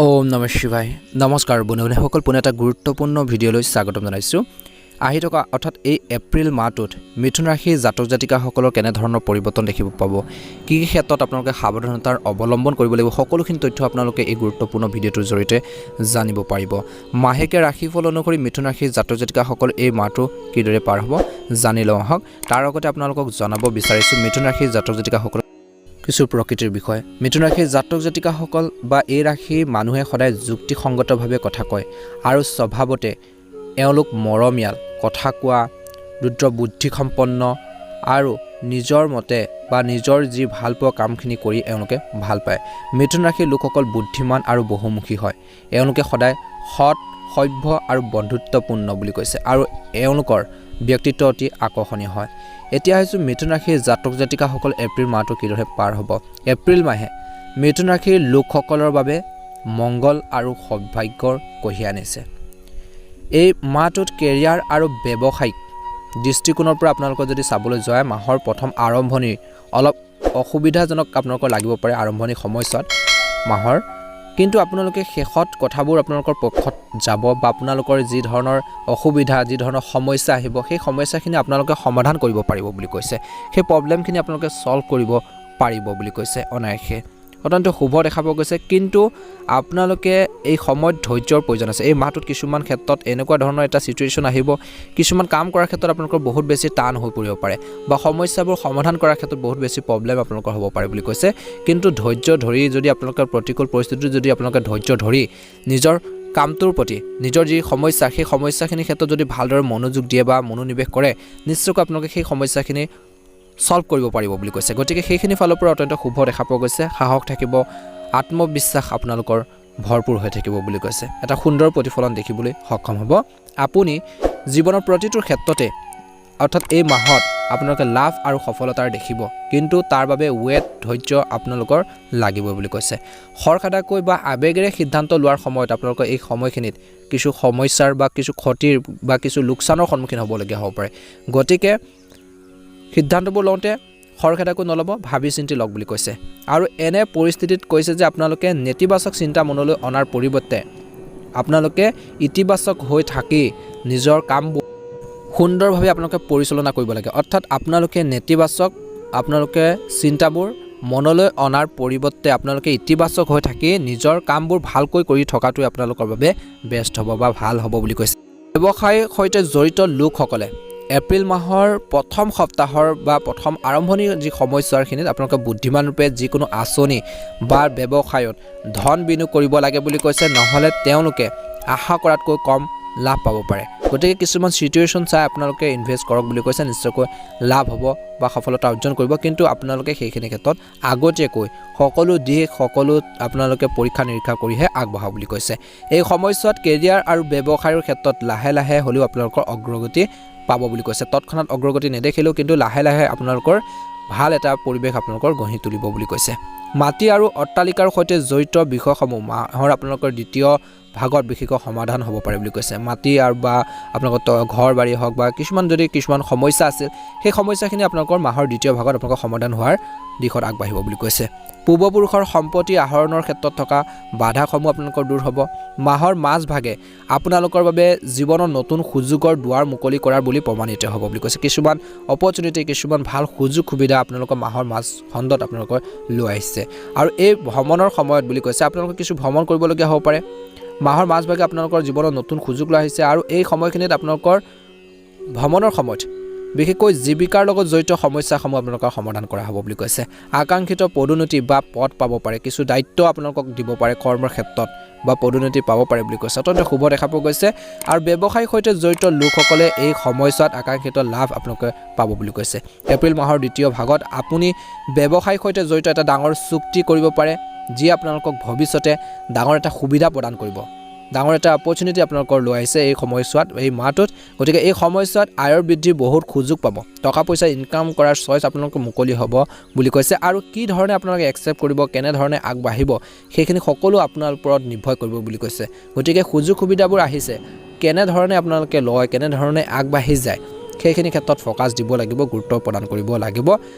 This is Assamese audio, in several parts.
ওম নমঃ শিৱায়। নমস্কাৰ বন্ধুসকল, পুনে এটা গুৰুত্বপূৰ্ণ ভিডিঅ'লৈ স্বাগতম জনাইছোঁ। আহি থকা অৰ্থাৎ এই এপ্ৰিল মাহটোত মিথুন ৰাশিৰ জাতক জাতিকাসকলৰ কেনেধৰণৰ পৰিৱৰ্তন দেখিব পাব, কি কি ক্ষেত্ৰত আপোনালোকে সাৱধানতাৰ অৱলম্বন কৰিব লাগিব, সকলোখিনি তথ্য আপোনালোকে এই গুৰুত্বপূৰ্ণ ভিডিঅ'টোৰ জৰিয়তে জানিব পাৰিব। মাহেকীয়া ৰাশিফল অনুসৰি মিথুন ৰাশিৰ জাতক জাতিকাসকল এই মাহটো কিদৰে পাৰ হ'ব জানি লওঁ আহক। তাৰ আগতে আপোনালোকক জনাব বিচাৰিছোঁ মিথুন ৰাশিৰ জাতক জাতিকাসকল কিছু প্ৰকৃতিৰ বিষয়। মিথুন ৰাশিৰ জাতক জাতিকাসকল বা এই ৰাশিৰ মানুহে সদায় যুক্তিসংগতভাৱে কথা কয় আৰু স্বভাৱতে এওঁলোক মৰমীয়াল, কথা কোৱা, ৰুদ্ৰ বুদ্ধিসম্পন্ন আৰু নিজৰ মতে বা নিজৰ যি ভালপোৱা কামখিনি কৰি এওঁলোকে ভাল পায়। মিথুন ৰাশিৰ লোকসকল বুদ্ধিমান আৰু বহুমুখী হয়। এওঁলোকে সদায় সৎ, সভ্য আৰু বন্ধুত্বপূৰ্ণ বুলি কৈছে আৰু এওঁলোকৰ ব্যক্তিত্ব অতি আকৰ্ষণীয় হয়। এতিয়া হৈছোঁ মিথুন ৰাশিৰ জাতক জাতিকাসকল এপ্ৰিল মাহটো কিদৰে পাৰ হ'ব। এপ্ৰিল মাহে মিথুন ৰাশিৰ লোকসকলৰ বাবে মংগল আৰু সৌভাগ্যৰ কঢ়িয়াই আনিছে। এই মাহটোত কেৰিয়াৰ আৰু ব্যৱসায়িক দৃষ্টিকোণৰ পৰা আপোনালোকৰ যদি চাবলৈ যায়, মাহৰ প্ৰথম আৰম্ভণিৰ অলপ অসুবিধাজনক আপোনালোকৰ লাগিব পাৰে আৰম্ভণি সময়ছোৱাত মাহৰ, কিন্তু আপোনালোকে শেষত কথাবোৰ আপোনালোকৰ পক্ষত যাব বা আপোনালোকৰ যি ধৰণৰ অসুবিধা, যি ধৰণৰ সমস্যা আহিব, সেই সমস্যাখিনি আপোনালোকে সমাধান কৰিব পাৰিব বুলি কৈছে। সেই প্ৰব্লেমখিনি আপোনালোকে ছল্ভ কৰিব পাৰিব বুলি কৈছে অনায়াসে। অত্যন্ত শুভ দেখা পোৱা গৈছে, কিন্তু আপোনালোকে এই সময়ত ধৈৰ্যৰ প্ৰয়োজন আছে। এই মাহটোত কিছুমান ক্ষেত্ৰত এনেকুৱা ধৰণৰ এটা ছিটুৱেশ্যন আহিব, কিছুমান কাম কৰাৰ ক্ষেত্ৰত আপোনালোকৰ বহুত বেছি টান হৈ পৰিব পাৰে বা সমস্যাবোৰ সমাধান কৰাৰ ক্ষেত্ৰত বহুত বেছি প্ৰব্লেম আপোনালোকৰ হ'ব পাৰে বুলি কৈছে। কিন্তু ধৈৰ্য ধৰি যদি আপোনালোকৰ প্ৰতিকূল পৰিস্থিতিত যদি আপোনালোকে ধৈৰ্য ধৰি নিজৰ কামটোৰ প্ৰতি নিজৰ যি সমস্যা, সেই সমস্যাখিনিৰ ক্ষেত্ৰত যদি ভালদৰে মনোযোগ দিয়ে বা মনোনিৱেশ কৰে, নিশ্চয়কৈ আপোনালোকে সেই সমস্যাখিনি ছল্ভ কৰিব পাৰিব বুলি কৈছে। গতিকে সেইখিনি ফালৰ পৰা অত্যন্ত শুভ দেখা পোৱা গৈছে। সাহস থাকিব, আত্মবিশ্বাস আপোনালোকৰ ভৰপূৰ হৈ থাকিব বুলি কৈছে। এটা সুন্দৰ প্ৰতিফলন দেখিবলৈ সক্ষম হ'ব। আপুনি জীৱনৰ প্ৰতিটো ক্ষেত্ৰতে অৰ্থাৎ এই মাহত আপোনালোকে লাভ আৰু সফলতাৰ দেখিব, কিন্তু তাৰ বাবে ৱেট, ধৈৰ্য আপোনালোকৰ লাগিব বুলি কৈছে। খৰখেদাকৈ বা আৱেগেৰে সিদ্ধান্ত লোৱাৰ সময়ত আপোনালোকৰ এই সময়খিনিত কিছু সমস্যাৰ বা কিছু ক্ষতিৰ বা কিছু লোকচানৰ সন্মুখীন হ'বলগীয়া হ'ব পাৰে। গতিকে সিদ্ধান্তবোৰ লওঁতে খৰখেদাকৈ নল'ব, ভাবি চিন্তি লওক বুলি কৈছে। আৰু এনে পৰিস্থিতিত কৈছে যে আপোনালোকে নেতিবাচক চিন্তা মনলৈ অনাৰ পৰিৱৰ্তে আপোনালোকে ইতিবাচক হৈ থাকি নিজৰ কামবোৰ সুন্দৰভাৱে আপোনালোকে পৰিচালনা কৰিব লাগে। অৰ্থাৎ আপোনালোকে নেতিবাচক চিন্তাবোৰ মনলৈ অনাৰ পৰিৱৰ্তে আপোনালোকে ইতিবাচক হৈ থাকি নিজৰ কামবোৰ ভালকৈ কৰি থকাটোৱে আপোনালোকৰ বাবে বেষ্ট হ'ব বা ভাল হ'ব বুলি কৈছে। ব্যৱসায়ৰ সৈতে জড়িত লোকসকলে এপ্ৰিল মাহৰ প্ৰথম সপ্তাহৰ বা প্ৰথম আৰম্ভণিৰ যি সময়ছোৱাখিনিত আপোনালোকে বুদ্ধিমান ৰূপে যিকোনো আঁচনি বা ব্যৱসায়ত ধন বিনিয়োগ কৰিব লাগে বুলি কৈছে, নহ'লে তেওঁলোকে আশা কৰাতকৈ কম লাভ পাব পাৰে। গতিকে কিছুমান ছিটুৱেশ্যন চাই আপোনালোকে ইনভেষ্ট কৰক বুলি কৈছে, নিশ্চয়কৈ লাভ হ'ব বা সফলতা অৰ্জন কৰিব। কিন্তু আপোনালোকে সেইখিনি ক্ষেত্ৰত আগতীয়াকৈ সকলো আপোনালোকে পৰীক্ষা নিৰীক্ষা কৰিহে আগবঢ়াওক বুলি কৈছে। এই সময়ছোৱাত কেৰিয়াৰ আৰু ব্যৱসায়ৰ ক্ষেত্ৰত লাহে লাহে হ'লেও আপোনালোকৰ অগ্ৰগতি পাব বুলি কৈছে। তৎক্ষণাত অগ্ৰগতি নেদেখিলেও কিন্তু লাহে লাহে আপোনালোকৰ ভাল এটা পৰিৱেশ আপোনালোকৰ গঢ়ি তুলিব বুলি কৈছে। মাটি আৰু অট্টালিকাৰ সৈতে জড়িত বিষয়সমূহ মাহৰ আপোনালোকৰ দ্বিতীয় ভাগত বিশেষকৈ সমাধান হ'ব পাৰে বুলি কৈছে। মাটি আৰু বা আপোনালোকৰ ঘৰ বাৰী হওক বা কিছুমান সমস্যা আছিল, সেই সমস্যাখিনি আপোনালোকৰ মাহৰ দ্বিতীয় ভাগত আপোনালোকৰ সমাধান হোৱাৰ দিশত আগবাঢ়িব বুলি কৈছে। পূৰ্বপুৰুষৰ সম্পত্তি আহৰণৰ ক্ষেত্ৰত থকা বাধাসমূহ আপোনালোকৰ দূৰ হ'ব। মাহৰ মাজভাগে আপোনালোকৰ বাবে জীৱনৰ নতুন সুযোগৰ দুৱাৰ মুকলি কৰাৰ বুলি প্ৰমাণিত হ'ব বুলি কৈছে। কিছুমান অপৰচুনিটি, কিছুমান ভাল সুযোগ সুবিধা আপোনালোকৰ মাহৰ মাজ খণ্ডত আপোনালোকৰ লৈ আহিছে। আৰু এই ভ্ৰমণৰ সময়ত বুলি কৈছে আপোনালোকে কিছু ভ্ৰমণ কৰিবলগীয়া হ'ব পাৰে। মাহৰ মাজভাগে আপোনালোকৰ জীৱনত নতুন সুযোগ লৈ আহিছে আৰু এই সময়খিনিত আপোনালোকৰ ভ্ৰমণৰ সময়ত বিশেষকৈ জীৱিকাৰ লগত জড়িত সমস্যাসমূহ আপোনালোকৰ সমাধান কৰা হ'ব বুলি কৈছে। আকাংক্ষিত পদোন্নতি বা পদ পাব পাৰে, কিছু দায়িত্ব আপোনালোকক দিব পাৰে কৰ্মৰ ক্ষেত্ৰত বা পদোন্নতি পাব পাৰে বুলি কৈছে। অত্যন্ত শুভ দেখা পোৱা গৈছে। আৰু ব্যৱসায়ৰ সৈতে জড়িত লোকসকলে এই সময়ছোৱাত আকাংক্ষিত লাভ আপোনালোকে পাব বুলি কৈছে। এপ্ৰিল মাহৰ দ্বিতীয় ভাগত আপুনি ব্যৱসায়ৰ সৈতে জড়িত এটা ডাঙৰ চুক্তি কৰিব পাৰে, যি আপোনালোকক ভৱিষ্যতে ডাঙৰ এটা সুবিধা প্ৰদান কৰিব, ডাঙৰ এটা অপৰচুনিটি আপোনালোকৰ লৈ আহিছে এই সময়ছোৱাত, এই মাহটোত। গতিকে এই সময়ছোৱাত আয়ৰ বৃদ্ধিৰ বহুত সুযোগ পাব, টকা পইচা ইনকাম কৰাৰ চইচ আপোনালোকৰ মুকলি হ'ব বুলি কৈছে। আৰু কি ধৰণে আপোনালোকে একচেপ্ট কৰিব, কেনেধৰণে আগবাঢ়িব, সেইখিনি সকলো আপোনাৰ ওপৰত নিৰ্ভৰ কৰিব বুলি কৈছে। গতিকে সুযোগ সুবিধাবোৰ আহিছে, কেনেধৰণে আপোনালোকে লয়, কেনেধৰণে আগবাঢ়ি যায়, সেইখিনি ক্ষেত্ৰত ফ'কাছ দিব লাগিব, গুৰুত্ব প্ৰদান কৰিব লাগিব,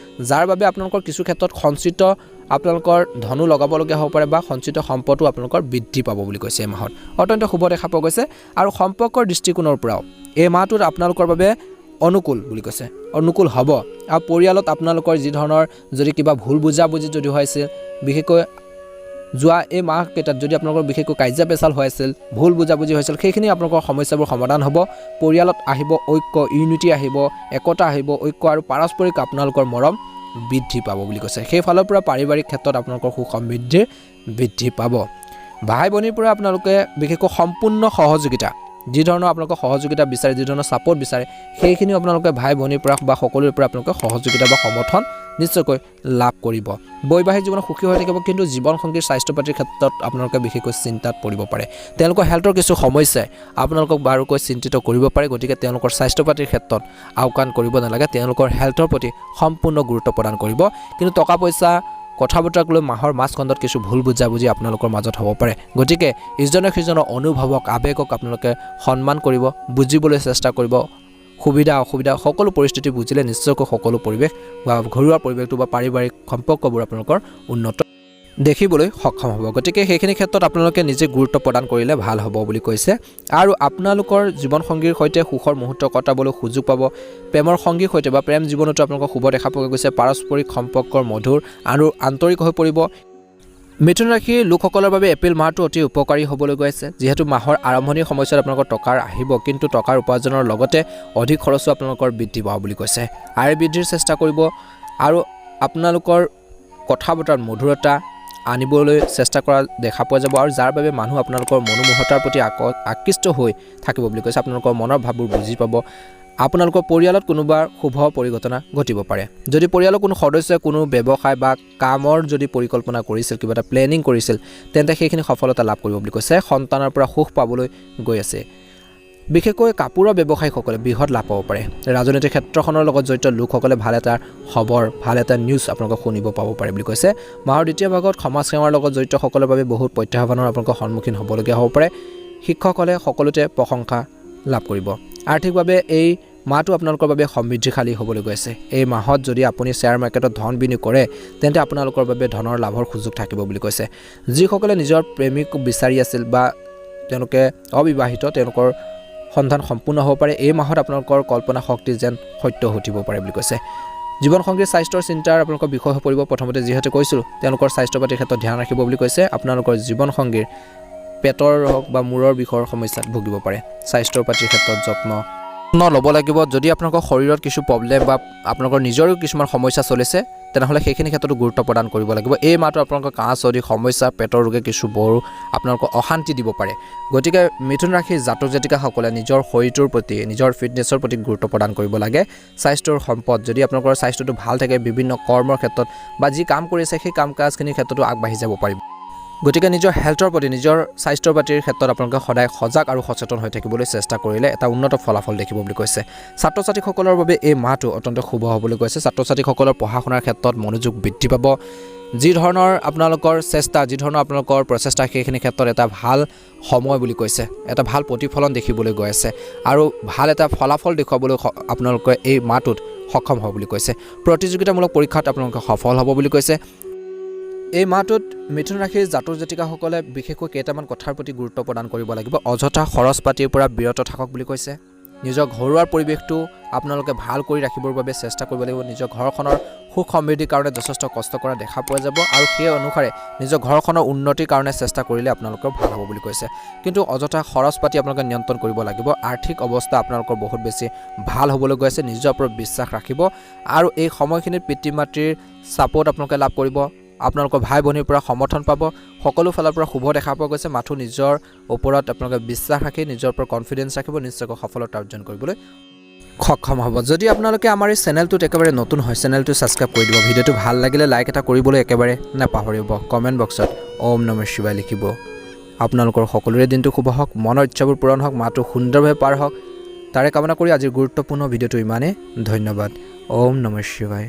যাৰ বাবে আপোনালোকৰ কিছু ক্ষেত্ৰত সঞ্চিত আপোনালোকৰ ধনো লগাবলগীয়া হ'ব পাৰে বা সঞ্চিত সম্পদো আপোনালোকৰ বৃদ্ধি পাব বুলি কৈছে এই মাহত। অত্যন্ত শুভ দেখা পোৱা গৈছে। আৰু সম্পৰ্কৰ দৃষ্টিকোণৰ পৰাও এই মাহটোত আপোনালোকৰ বাবে অনুকূল বুলি কৈছে, অনুকূল হ'ব। আৰু পৰিয়ালত আপোনালোকৰ যি ধৰণৰ যদি কিবা ভুল বুজাবুজি যদি হৈছিল, বিশেষকৈ যোৱা এই মাহকেইটাত যদি আপোনালোকৰ বিশেষকৈ কাজিয়া পেচাল হৈ আছিল, ভুল বুজাবুজি হৈছিল, সেইখিনি আপোনালোকৰ সমস্যাবোৰ সমাধান হ'ব। পৰিয়ালত আহিব ঐক্য, ইউনিটি আহিব, একতা আহিব, ঐক্য আৰু পাৰস্পৰিক আপোনালোকৰ মৰম বৃদ্ধি পাব বুলি কৈছে। সেইফালৰ পৰা পাৰিবাৰিক ক্ষেত্ৰত আপোনালোকৰ সুখ সমৃদ্ধিৰ বৃদ্ধি পাব। ভাই ভনীৰ পৰা আপোনালোকে বিশেষকৈ সম্পূৰ্ণ সহযোগিতা, যি ধৰণৰ আপোনালোকৰ সহযোগিতা বিচাৰে, যি ধৰণৰ ছাপোৰ্ট বিচাৰে, সেইখিনিও আপোনালোকে ভাই ভনীৰ পৰা বা সকলোৰে পৰা আপোনালোকে সহযোগিতা বা সমৰ্থন নিশ্চয়কৈ লাভ কৰিব। বৈবাহিক জীৱনত সুখী হৈ থাকিব, কিন্তু জীৱনসংগীৰ স্বাস্থ্য পাতিৰ ক্ষেত্ৰত আপোনালোকে বিশেষকৈ চিন্তাত পৰিব পাৰে। তেওঁলোকৰ হেল্থৰ কিছু সমস্যাই আপোনালোকক বাৰুকৈ চিন্তিত কৰিব পাৰে। গতিকে তেওঁলোকৰ স্বাস্থ্য পাতিৰ ক্ষেত্ৰত আওকাণ কৰিব নালাগে, তেওঁলোকৰ হেল্থৰ প্ৰতি সম্পূৰ্ণ গুৰুত্ব প্ৰদান কৰিব। কিন্তু টকা পইচা কথা বতৰাক লৈ মাহৰ মাজখণ্ডত কিছু ভুল বুজাবুজি আপোনালোকৰ মাজত হ'ব পাৰে। গতিকে ইজনে সিজনৰ অনুভৱক, আৱেগক আপোনালোকে সন্মান কৰিব, বুজিবলৈ চেষ্টা কৰিব। সুবিধা অসুবিধা সকলো পৰিস্থিতি বুজিলে নিশ্চয়কৈ সকলো পৰিৱেশ বা ঘৰুৱা পৰিৱেশটো বা পাৰিবাৰিক সম্পৰ্কবোৰ আপোনালোকৰ উন্নত দেখিবলৈ সক্ষম হ'ব। গতিকে সেইখিনি ক্ষেত্ৰত আপোনালোকে নিজে গুৰুত্ব প্ৰদান কৰিলে ভাল হ'ব বুলি কৈছে। আৰু আপোনালোকৰ জীৱনসংগীৰ সৈতে সুখৰ মুহূৰ্ত কটাবলৈ সুযোগ পাব। প্ৰেমৰ সংগীৰ সৈতে বা প্ৰেম জীৱনতো আপোনালোকৰ শুভ দেখা পোৱা গৈছে। পাৰস্পৰিক সম্পৰ্কৰ মধুৰ আৰু আন্তৰিক হৈ পৰিব। মিথুন ৰাশিৰ লোকসকলৰ বাবে এপ্ৰিল মাহটো অতি উপকাৰী হ'বলৈ গৈ আছে। যিহেতু মাহৰ আৰম্ভণিৰ সময়ছোৱাত আপোনালোকৰ টকাৰ আহিব, কিন্তু টকাৰ উপাৰ্জনৰ লগতে অধিক খৰচো আপোনালোকৰ বৃদ্ধি পাব বুলি কৈছে। আয় বৃদ্ধিৰ চেষ্টা কৰিব আৰু আপোনালোকৰ কথা বতৰাত মধুৰতা আনিবলৈ চেষ্টা কৰা দেখা পোৱা যাব, আৰু যাৰ বাবে মানুহ আপোনালোকৰ মনোমোহতাৰ প্ৰতি আকৃষ্ট হৈ থাকিব বুলি কৈছে। আপোনালোকৰ মনৰ ভাৱবোৰ বুজি পাব। আপোনালোকৰ পৰিয়ালত কোনোবা শুভ পৰিঘটনা ঘটিব পাৰে। যদি পৰিয়ালৰ কোনো সদস্যই কোনো ব্যৱসায় বা কামৰ যদি পৰিকল্পনা কৰিছিল, কিবা এটা প্লেনিং কৰিছিল, তেন্তে সেইখিনি সফলতা লাভ কৰিব বুলি কৈছে। সন্তানৰ পৰা সুখ পাবলৈ গৈ আছে। বিশেষকৈ কাপোৰৰ ব্যৱসায়ীসকলে বৃহৎ লাভ পাব পাৰে। ৰাজনৈতিক ক্ষেত্ৰখনৰ লগত জড়িত লোকসকলে ভাল এটা খবৰ, ভাল এটা নিউজ আপোনালোকক শুনিব পাব পাৰে বুলি কৈছে। মাহৰ দ্বিতীয় ভাগত সমাজ সেৱাৰ লগত জড়িতসকলৰ বাবে বহুত প্ৰত্যাহ্বানৰ আপোনালোকৰ সন্মুখীন হ'বলগীয়া হ'ব পাৰে। শিক্ষকসকলে সকলোতে প্ৰশংসা লাভ কৰিব। আৰ্থিকভাৱে এই মাহটো আপোনালোকৰ বাবে সমৃদ্ধিশালী হ'বলৈ গৈ আছে। এই মাহত যদি আপুনি শ্বেয়াৰ মাৰ্কেটত ধন বিনিয়োগ কৰে, তেন্তে আপোনালোকৰ বাবে ধনৰ লাভৰ সুযোগ থাকিব বুলি কৈছে। যিসকলে নিজৰ প্ৰেমিক বিচাৰি আছিল বা তেওঁলোকে অবিবাহিত, তেওঁলোকৰ সন্ধান সম্পূৰ্ণ হ'ব পাৰে। এই মাহত আপোনালোকৰ কল্পনা শক্তি যেন সত্য ঘটিব পাৰে বুলি কৈছে। জীৱনসংগীৰ স্বাস্থ্যৰ চিন্তাৰ আপোনালোকৰ বিষয় হৈ পৰিব। প্ৰথমতে যিহেতু কৈছিলোঁ, তেওঁলোকৰ স্বাস্থ্য পাতিৰ ক্ষেত্ৰত ধ্যান ৰাখিব বুলি কৈছে। আপোনালোকৰ জীৱনসংগীৰ পেটৰ হওক বা মূৰৰ বিষৰ সমস্যাত ভুগিব পাৰে। স্বাস্থ্যৰ পাতিৰ ক্ষেত্ৰত যত্ন ল'ব লাগিব। যদি আপোনালোকৰ শৰীৰত কিছু প্ৰব্লেম বা আপোনালোকৰ নিজৰো কিছুমান সমস্যা চলিছে, তেনেহ'লে সেইখিনি ক্ষেত্ৰতো গুৰুত্ব প্ৰদান কৰিব লাগিব। এই মাহটো আপোনালোকৰ কাহ চৰ্দি সমস্যা, পেটৰ ৰোগে কিছু বৰ আপোনালোকক অশান্তি দিব পাৰে। গতিকে মিথুন ৰাশিৰ জাতক জাতিকাসকলে নিজৰ শৰীৰটোৰ প্ৰতি, নিজৰ ফিটনেছৰ প্ৰতি গুৰুত্ব প্ৰদান কৰিব লাগে। স্বাস্থ্যৰ সম্পদ, যদি আপোনালোকৰ স্বাস্থ্যটো ভাল থাকে, বিভিন্ন কৰ্মৰ ক্ষেত্ৰত বা যি কাম কৰিছে সেই কাম কাজখিনিৰ ক্ষেত্ৰতো আগবাঢ়ি যাব পাৰিব। গতিকে নিজৰ হেল্থৰ প্ৰতি, নিজৰ স্বাস্থ্যৰ পাতিৰ ক্ষেত্ৰত আপোনালোকে সদায় সজাগ আৰু সচেতন হৈ থাকিবলৈ চেষ্টা কৰিলে এটা উন্নত ফলাফল দেখিব বুলি কৈছে। ছাত্ৰ ছাত্ৰীসকলৰ বাবে এই মাহটো অত্যন্ত শুভ হ'বলৈ গৈছে। ছাত্ৰ ছাত্ৰীসকলৰ পঢ়া শুনাৰ ক্ষেত্ৰত মনোযোগ বৃদ্ধি পাব। যি ধৰণৰ আপোনালোকৰ চেষ্টা, যি ধৰণৰ আপোনালোকৰ প্ৰচেষ্টা, সেইখিনি ক্ষেত্ৰত এটা ভাল সময় বুলি কৈছে। এটা ভাল প্ৰতিফলন দেখিবলৈ গৈ আছে আৰু ভাল এটা ফলাফল দেখুৱাবলৈ আপোনালোকে এই মাহটোত সক্ষম হ'ব বুলি কৈছে। প্ৰতিযোগিতামূলক পৰীক্ষাত আপোনালোকে সফল হ'ব বুলি কৈছে। এই মাহটোত মিথুন ৰাশিৰ জাতক জাতিকাসকলে বিশেষকৈ কেইটামান কথাৰ প্ৰতি গুৰুত্ব প্ৰদান কৰিব লাগিব। অযথা খৰচ পাতিৰ পৰা বিৰত থাকক বুলি কৈছে। নিজৰ ঘৰুৱা পৰিৱেশটো আপোনালোকে ভাল কৰি ৰাখিবৰ বাবে চেষ্টা কৰিব লাগিব। নিজৰ ঘৰখনৰ সুখ সমৃদ্ধিৰ কাৰণে যথেষ্ট কষ্ট কৰা দেখা পোৱা যাব, আৰু সেই অনুসাৰে নিজৰ ঘৰখনৰ উন্নতিৰ কাৰণে চেষ্টা কৰিলে আপোনালোকৰ ভাল হ'ব বুলি কৈছে। কিন্তু অযথা খৰচ পাতি আপোনালোকে নিয়ন্ত্ৰণ কৰিব লাগিব। আৰ্থিক অৱস্থা আপোনালোকৰ বহুত বেছি ভাল হ'বলৈ গৈ আছে। নিজৰ ওপৰত বিশ্বাস ৰাখিব, আৰু এই সময়খিনিত পিতৃ মাতৃৰ ছাপোৰ্ট আপোনালোকে লাভ কৰিব। আপোনালোকৰ ভাই ভনীৰ পৰা সমৰ্থন পাব। সকলো ফালৰ পৰা শুভ দেখা পোৱা গৈছে। মাথো নিজৰ ওপৰত আপোনালোকে বিশ্বাস ৰাখি নিজৰ ওপৰত কনফিডেঞ্চ ৰাখিব, নিশ্চয়কৈ সফলতা অৰ্জন কৰিবলৈ সক্ষম হ'ব। যদি আপোনালোকে আমাৰ এই চেনেলটোত একেবাৰে নতুন হয়, চেনেলটো ছাবস্ক্ৰাইব কৰি দিব। ভিডিঅ'টো ভাল লাগিলে লাইক এটা কৰিবলৈ একেবাৰে নাপাহৰিব। কমেণ্ট বক্সত ওম নমঃ শিৱায় লিখিব। আপোনালোকৰ সকলোৰে দিনটো শুভ হওক, মনৰ ইচ্ছাবোৰ পূৰণ হওক, মাহটো সুন্দৰভাৱে পাৰ হওক, তাৰে কামনা কৰি আজিৰ গুৰুত্বপূৰ্ণ ভিডিঅ'টো ইমানেই। ধন্যবাদ। ওম নমঃ শিৱায়।